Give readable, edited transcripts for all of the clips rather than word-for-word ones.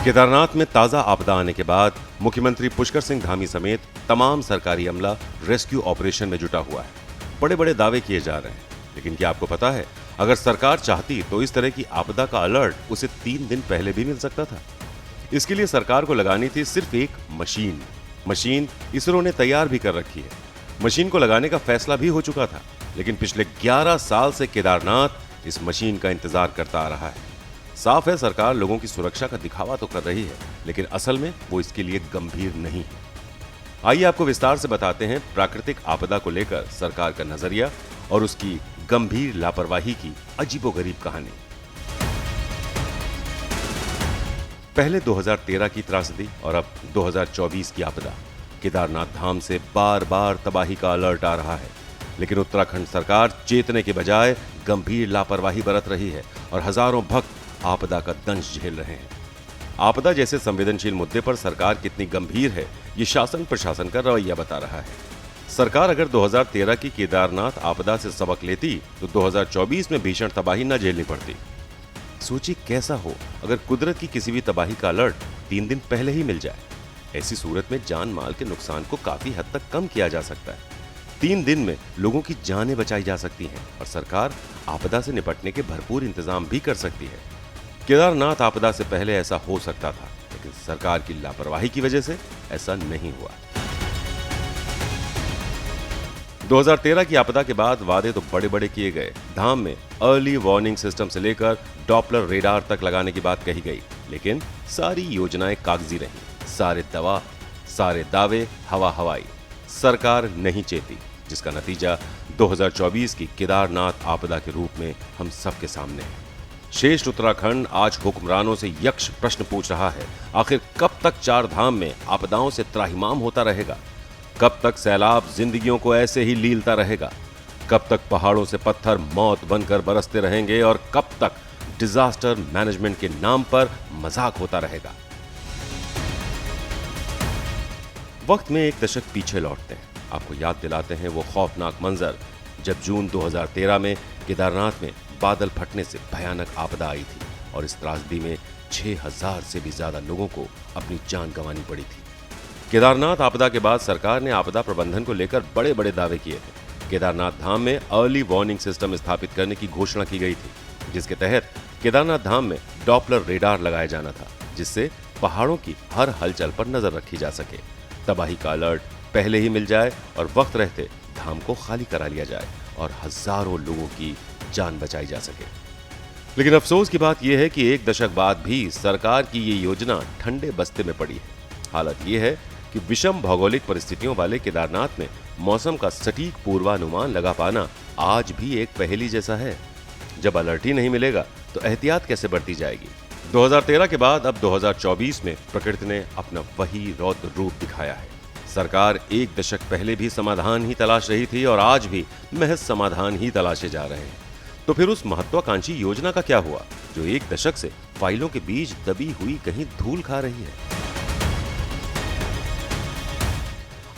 केदारनाथ में ताजा आपदा आने के बाद मुख्यमंत्री पुष्कर सिंह धामी समेत तमाम सरकारी अमला रेस्क्यू ऑपरेशन में जुटा हुआ है। बड़े बड़े दावे किए जा रहे हैं, लेकिन क्या आपको पता है, अगर सरकार चाहती तो इस तरह की आपदा का अलर्ट उसे 3 दिन पहले भी मिल सकता था। इसके लिए सरकार को लगानी थी सिर्फ एक मशीन इसरो ने तैयार भी कर रखी है। मशीन को लगाने का फैसला भी हो चुका था, लेकिन पिछले 11 साल से केदारनाथ इस मशीन का इंतजार करता आ रहा है। साफ है, सरकार लोगों की सुरक्षा का दिखावा तो कर रही है, लेकिन असल में वो इसके लिए गंभीर नहीं है। आइए आपको विस्तार से बताते हैं प्राकृतिक आपदा को लेकर सरकार का नजरिया और उसकी गंभीर लापरवाही की अजीबोगरीब कहानी। पहले 2013 की त्रासदी और अब 2024 की आपदा। केदारनाथ धाम से बार बार तबाही का अलर्ट आ रहा है, लेकिन उत्तराखंड सरकार चेतने के बजाय गंभीर लापरवाही बरत रही है और हजारों भक्त आपदा का दंश झेल रहे हैं। आपदा जैसे संवेदनशील मुद्दे पर सरकार कितनी गंभीर है, ये शासन प्रशासन का रवैया बता रहा है। सरकार अगर 2013 की केदारनाथ आपदा से सबक लेती तो 2024 में भीषण तबाही न झेलनी पड़ती। सोचिए कैसा हो अगर कुदरत की किसी भी तबाही का अलर्ट 3 दिन पहले ही मिल जाए। ऐसी सूरत में जान माल के नुकसान को काफी हद तक कम किया जा सकता है। 3 दिन में लोगों की जानें बचाई जा सकती हैं और सरकार आपदा से निपटने के भरपूर इंतजाम भी कर सकती है। केदारनाथ आपदा से पहले ऐसा हो सकता था, लेकिन सरकार की लापरवाही की वजह से ऐसा नहीं हुआ। 2013 की आपदा के बाद वादे तो बड़े बड़े किए गए। धाम में अर्ली वार्निंग सिस्टम से लेकर डॉपलर रेडार तक लगाने की बात कही गई, लेकिन सारी योजनाएं कागजी रहीं। सारे दावे हवा हवाई। सरकार नहीं चेती, जिसका नतीजा 2024 की केदारनाथ आपदा के रूप में हम सबके सामने है। शेष उत्तराखंड आज हुक्मरानों से यक्ष प्रश्न पूछ रहा है, आखिर कब तक 4 धाम में आपदाओं से त्राहिमाम होता रहेगा? कब तक सैलाब जिंदगियों को ऐसे ही लीलता रहेगा? कब तक पहाड़ों से पत्थर मौत बनकर बरसते रहेंगे और कब तक डिजास्टर मैनेजमेंट के नाम पर मजाक होता रहेगा? वक्त में एक दशक पीछे लौटते हैं। आपको याद दिलाते हैं वो खौफनाक मंजर जब जून 2013 में केदारनाथ में बादल फटने से भयानक आपदा आई थी और इस त्रासदी में 6000 से भी ज्यादा लोगों को अपनी जान गंवानी पड़ी थी। केदारनाथ आपदा के बाद सरकार ने आपदा प्रबंधन को लेकर बड़े बड़े दावे किए थे। केदारनाथ धाम में अर्ली वार्निंग सिस्टम स्थापित करने की घोषणा की गई थी, जिसके तहत केदारनाथ धाम में डॉपलर रेडार लगाया जाना था, जिससे पहाड़ों की हर हलचल पर नजर रखी जा सके, तबाही का अलर्ट पहले ही मिल जाए और वक्त रहते धाम को खाली करा लिया जाए और हजारों लोगों की जान बचाई जा सके। लेकिन अफसोस की बात यह है कि एक दशक बाद भी सरकार की ये योजना ठंडे बस्ते में पड़ी है। हालत यह है कि विषम भौगोलिक परिस्थितियों वाले केदारनाथ में मौसम का सटीक पूर्वानुमान लगा पाना आज भी एक पहेली जैसा है। जब अलर्ट ही नहीं मिलेगा तो एहतियात कैसे बरती जाएगी? 2013 के बाद अब 2024 में प्रकृति ने अपना वही रौद्र रूप दिखाया है। सरकार एक दशक पहले भी समाधान ही तलाश रही थी और आज भी महज समाधान ही तलाशे जा रहे हैं। तो फिर उस महत्वाकांक्षी योजना का क्या हुआ जो एक दशक से फाइलों के बीच दबी हुई कहीं धूल खा रही है?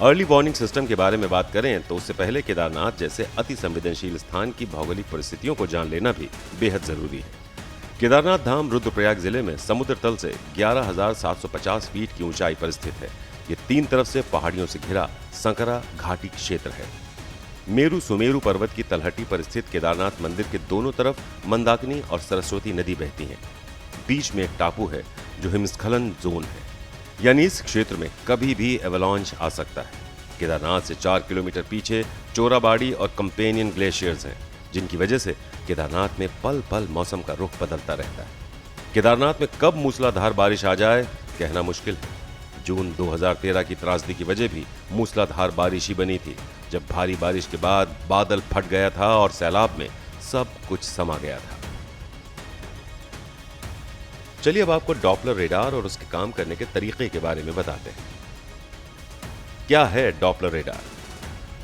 अर्ली वार्निंग सिस्टम के बारे में बात करें तो उससे पहले केदारनाथ जैसे अति संवेदनशील स्थान की भौगोलिक परिस्थितियों को जान लेना भी बेहद जरूरी है। केदारनाथ धाम रुद्रप्रयाग जिले में समुद्र तल से 11,750 फीट की ऊंचाई पर स्थित है। ये 3 तरफ से पहाड़ियों से घिरा संकरा घाटी क्षेत्र है। मेरु सुमेरु पर्वत की तलहटी पर स्थित केदारनाथ मंदिर के दोनों तरफ मंदाकिनी और सरस्वती नदी बहती हैं। बीच में एक टापू है जो हिमस्खलन जोन है, यानी इस क्षेत्र में कभी भी एवलांच आ सकता है। केदारनाथ से 4 किलोमीटर पीछे चोराबाड़ी और कंपेनियन ग्लेशियर्स हैं, जिनकी वजह से केदारनाथ में पल पल मौसम का रुख बदलता रहता है। केदारनाथ में कब मूसलाधार बारिश आ जाए कहना मुश्किल है। जून 2013 की त्रासदी की वजह भी मूसलाधार बारिश ही बनी थी, जब भारी बारिश के बाद बादल फट गया था और सैलाब में सब कुछ समा गया था। चलिए अब आपको डॉपलर रेडार और उसके काम करने के तरीके के बारे में बताते हैं। क्या है डॉपलर रेडार?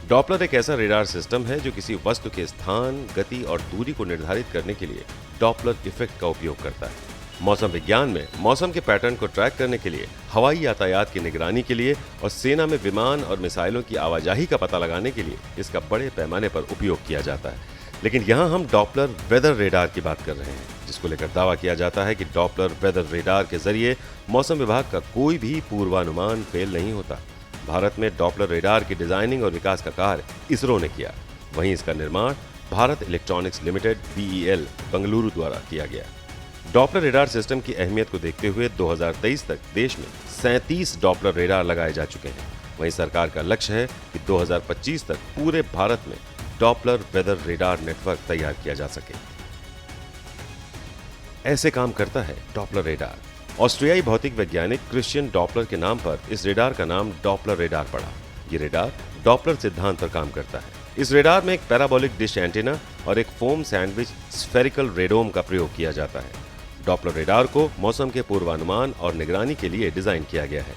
डॉपलर एक ऐसा रेडार सिस्टम है जो किसी वस्तु के स्थान, गति और दूरी को निर्धारित करने के लिए डॉपलर इफेक्ट का उपयोग करता है। मौसम विज्ञान में मौसम के पैटर्न को ट्रैक करने के लिए, हवाई यातायात की निगरानी के लिए और सेना में विमान और मिसाइलों की आवाजाही का पता लगाने के लिए इसका बड़े पैमाने पर उपयोग किया जाता है। लेकिन यहाँ हम डॉपलर वेदर रेडार की बात कर रहे हैं, जिसको लेकर दावा किया जाता है कि डॉपलर वेदर रेडार के जरिए मौसम विभाग का कोई भी पूर्वानुमान फेल नहीं होता। भारत में डॉपलर रेडार की डिजाइनिंग और विकास का कार्य इसरो ने किया। वहीं इसका निर्माण Bharat electronics limited BEL Bengaluru द्वारा किया गया। डॉपलर रेडार सिस्टम की अहमियत को देखते हुए 2023 तक देश में 37 डॉपलर रेडार लगाए जा चुके हैं। वहीं सरकार का लक्ष्य है कि 2025 तक पूरे भारत में डॉपलर वेदर रेडार नेटवर्क तैयार किया जा सके। ऐसे काम करता है डॉपलर रेडार। ऑस्ट्रियाई भौतिक वैज्ञानिक क्रिश्चियन डॉपलर के नाम पर इस रेडार का नाम डॉपलर रेडार पड़ा। ये रेडार डॉपलर सिद्धांत पर काम करता है। इस रेडार में एक पैराबोलिक डिश एंटीना और एक फोम सैंडविच स्फेरिकल रेडोम का प्रयोग किया जाता है। डॉपलर रेडार को मौसम के पूर्वानुमान और निगरानी के लिए डिजाइन किया गया है।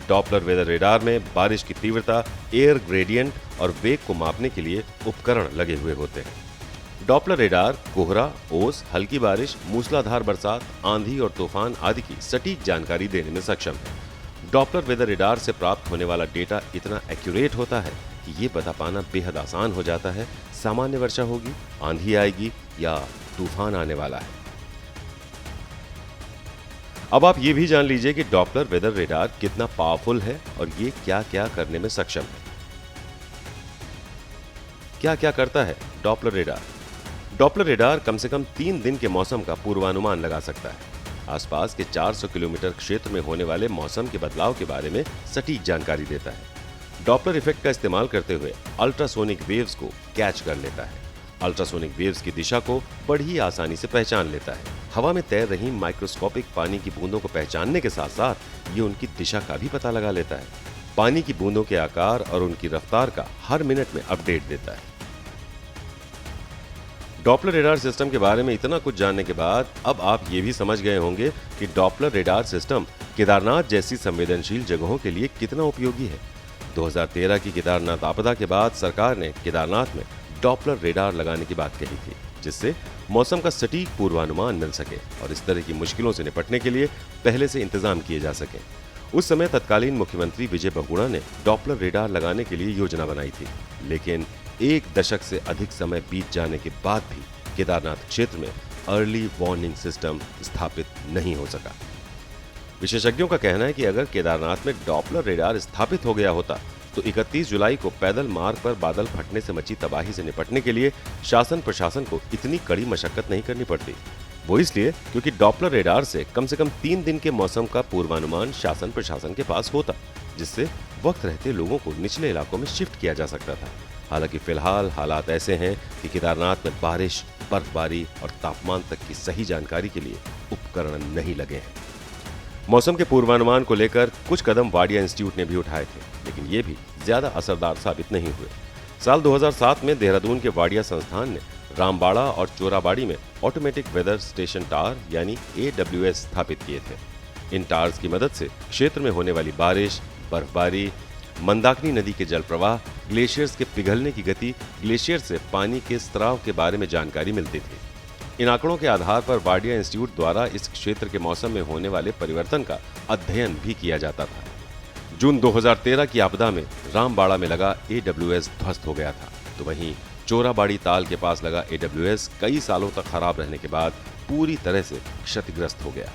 डॉपलर वेदर रेडार में बारिश की तीव्रता, एयर ग्रेडियंट और वेग को मापने के लिए उपकरण लगे हुए होते हैं। डॉपलर रेडार कोहरा, ओस, हल्की बारिश, मूसलाधार बरसात, आंधी और तूफान आदि की सटीक जानकारी देने में सक्षम है। डॉपलर वेदर रेडार से प्राप्त होने वाला डेटा इतना एक्यूरेट होता है कि ये बता पाना बेहद आसान हो जाता है सामान्य वर्षा होगी, आंधी आएगी या तूफान आने वाला है। अब आप ये भी जान लीजिए कि डॉपलर वेदर रेडार कितना पावरफुल है और ये क्या क्या करने में सक्षम है। क्या क्या करता है डॉपलर रेडार? डॉपलर रेडार कम से कम 3 दिन के मौसम का पूर्वानुमान लगा सकता है। आसपास के 400 किलोमीटर क्षेत्र में होने वाले मौसम के बदलाव के बारे में सटीक जानकारी देता है। डॉपलर इफेक्ट का इस्तेमाल करते हुए अल्ट्रासोनिक वेव्स को कैच कर लेता है। अल्ट्रासोनिक वेव्स की दिशा को बड़ी आसानी से पहचान लेता है। हवा में तैर रही माइक्रोस्कोपिक पानी की बूंदों को पहचानने के साथ साथ ये उनकी दिशा का भी पता लगा लेता है। पानी की बूंदों के आकार और उनकी रफ्तार का हर मिनट में अपडेट देता है। डॉपलर रेडार सिस्टम के बारे में इतना कुछ जानने के बाद अब आप ये भी समझ गए होंगे कि डॉपलर रेडार सिस्टम केदारनाथ जैसी संवेदनशील जगहों के लिए कितना उपयोगी है। 2013 की केदारनाथ आपदा के बाद सरकार ने केदारनाथ में डॉपलर रेडार लगाने की बात कही थी, जिससे मौसम का सटीक पूर्वानुमान मिल सके और इस तरह की मुश्किलों से निपटने के लिए पहले से इंतजाम किए जा सके। उस समय तत्कालीन मुख्यमंत्री विजय बहुगुणा ने डॉपलर रेडार लगाने के लिए योजना बनाई थी, लेकिन 1 दशक से अधिक समय बीत जाने के बाद भी केदारनाथ क्षेत्र में अर्ली वार्निंग सिस्टम स्थापित नहीं हो सका। विशेषज्ञों का कहना है कि अगर केदारनाथ में डॉपलर रेडार स्थापित हो गया होता तो 31 जुलाई को पैदल मार्ग पर बादल फटने से मची तबाही से निपटने के लिए शासन प्रशासन को इतनी कड़ी मशक्कत नहीं करनी पड़ती। वो इसलिए क्योंकि डॉपलर रेडार से कम 3 दिन के मौसम का पूर्वानुमान शासन प्रशासन के पास होता, जिससे वक्त रहते लोगों को निचले इलाकों में शिफ्ट किया जा सकता था। हालांकि फिलहाल हालात ऐसे हैं कि केदारनाथ में बारिश, बर्फबारी और तापमान तक की सही जानकारी के लिए उपकरण नहीं लगे हैं। मौसम के पूर्वानुमान को लेकर कुछ कदम वाडिया इंस्टीट्यूट ने भी उठाए थे, लेकिन ये भी ज्यादा असरदार साबित नहीं हुए। साल 2007 में देहरादून के वाडिया संस्थान ने रामबाड़ा और चोराबाड़ी में ऑटोमेटिक वेदर स्टेशन टावर यानी AWS स्थापित किए थे। इन टावर्स की मदद से क्षेत्र में होने वाली बारिश, बर्फबारी, मंदाकिनी नदी के जल प्रवाह, ग्लेशियर्स के पिघलने की गति, ग्लेशियर से पानी के स्त्राव के बारे में जानकारी मिलती थी। इन आंकड़ों के आधार पर वाडिया इंस्टीट्यूट द्वारा इस क्षेत्र के मौसम में होने वाले परिवर्तन का अध्ययन भी किया जाता था। जून 2013 की आपदा में रामबाड़ा में लगा AWS ध्वस्त हो गया था, तो वहीं चोराबाड़ी ताल के पास लगा AWS कई सालों तक खराब रहने के बाद पूरी तरह से क्षतिग्रस्त हो गया।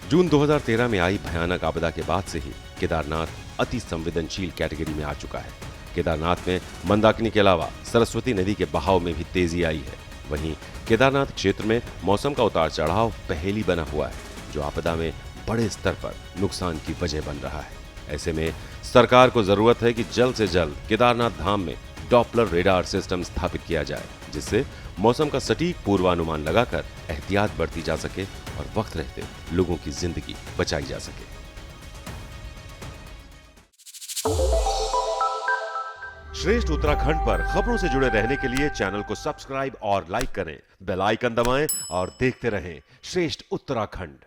जून 2013 में आई भयानक आपदा के बाद से ही केदारनाथ अति संवेदनशील कैटेगरी में आ चुका है। केदारनाथ में मंदाकिनी के अलावा सरस्वती नदी के बहाव में भी तेजी आई है। वहीं केदारनाथ क्षेत्र में मौसम का उतार चढ़ाव पहेली बना हुआ है, जो आपदा में बड़े स्तर पर नुकसान की वजह बन रहा है। ऐसे में सरकार को जरूरत है कि जल्द से जल्द केदारनाथ धाम में डॉपलर रेडार सिस्टम स्थापित किया जाए, जिससे मौसम का सटीक पूर्वानुमान लगाकर एहतियात बरती जा सके और वक्त रहते लोगों की जिंदगी बचाई जा सके। श्रेष्ठ उत्तराखंड पर खबरों से जुड़े रहने के लिए चैनल को सब्सक्राइब और लाइक करें, बेल आइकन दबाएं और देखते रहें श्रेष्ठ उत्तराखंड।